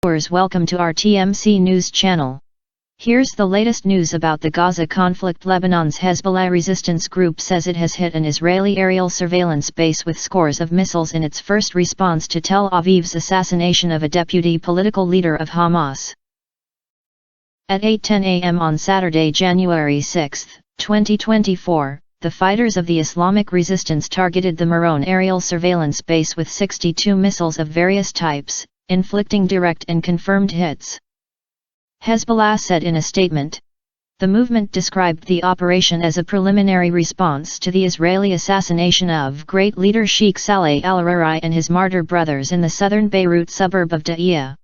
Viewers, welcome to our TMC News channel. Here's the latest news about the Gaza conflict. Lebanon's Hezbollah resistance group says it has hit an Israeli aerial surveillance base with scores of missiles in its first response to Tel Aviv's assassination of a deputy political leader of Hamas. At 8:10 a.m. on Saturday, January 6, 2024, the fighters of the Islamic Resistance targeted the Meron aerial surveillance base with 62 missiles of various types, inflicting direct and confirmed hits. Hezbollah said in a statement. The movement described the operation as a preliminary response to the Israeli assassination of great leader Sheikh Saleh al-Arari and his martyr brothers in the southern Beirut suburb of Da'iya.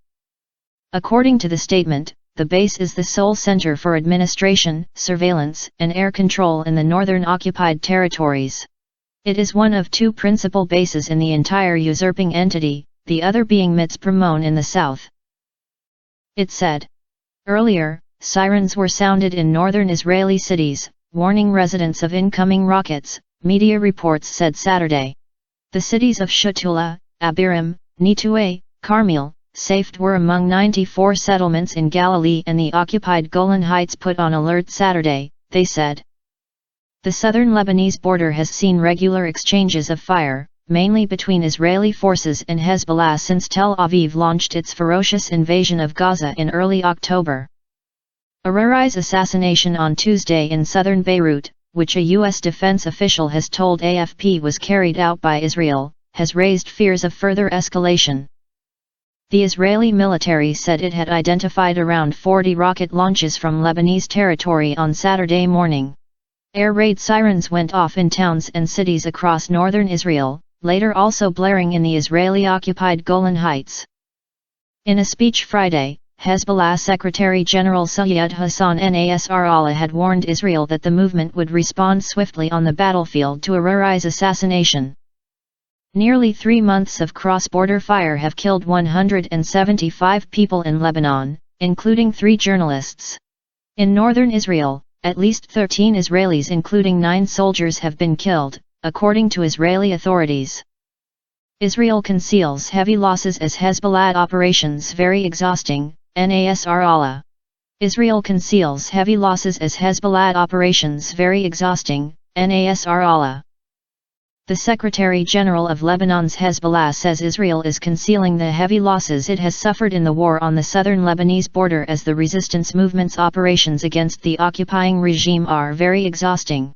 According to the statement, the base is the sole center for administration, surveillance, and air control in the northern occupied territories. It is one of two principal bases in the entire usurping entity, the other being Mitzprimon in the south. It said. Earlier, sirens were sounded in northern Israeli cities, warning residents of incoming rockets, media reports said Saturday. The cities of Shutula, Abiram, Nitue, Carmel, Safed were among 94 settlements in Galilee and the occupied Golan Heights put on alert Saturday, they said. The southern Lebanese border has seen regular exchanges of fire, mainly between Israeli forces and Hezbollah since Tel Aviv launched its ferocious invasion of Gaza in early October. Arari's assassination on Tuesday in southern Beirut, which a U.S. defense official has told AFP was carried out by Israel, has raised fears of further escalation. The Israeli military said it had identified around 40 rocket launches from Lebanese territory on Saturday morning. Air raid sirens went off in towns and cities across northern Israel, later also blaring in the Israeli-occupied Golan Heights. In a speech Friday, Hezbollah Secretary General Syed Hassan Nasrallah had warned Israel that the movement would respond swiftly on the battlefield to Arari's assassination. Nearly 3 months of cross-border fire have killed 175 people in Lebanon, including 3 journalists. In northern Israel, at least 13 Israelis including 9 soldiers have been killed, according to Israeli authorities. Israel conceals heavy losses as Hezbollah operations very exhausting, Nasrallah. Israel conceals heavy losses as Hezbollah operations very exhausting, Nasrallah. The Secretary General of Lebanon's Hezbollah says Israel is concealing the heavy losses it has suffered in the war on the southern Lebanese border as the resistance movement's operations against the occupying regime are very exhausting.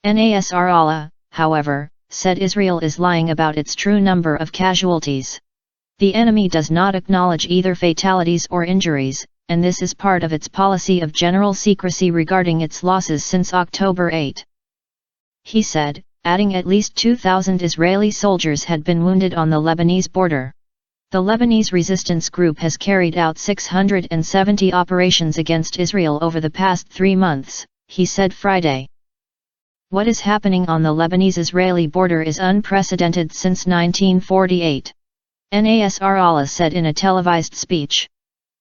Nasrallah, however, said Israel is lying about its true number of casualties. The enemy does not acknowledge either fatalities or injuries, and this is part of its policy of general secrecy regarding its losses since October 8. He said, adding at least 2,000 Israeli soldiers had been wounded on the Lebanese border. The Lebanese resistance group has carried out 670 operations against Israel over the past 3 months, he said Friday. What is happening on the Lebanese-Israeli border is unprecedented since 1948. Nasrallah said in a televised speech.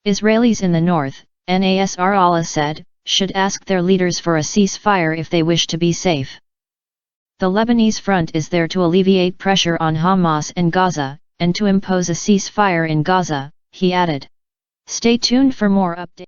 Israelis in the north, Nasrallah said, should ask their leaders for a ceasefire if they wish to be safe. The Lebanese front is there to alleviate pressure on Hamas and Gaza, and to impose a ceasefire in Gaza, he added. Stay tuned for more updates.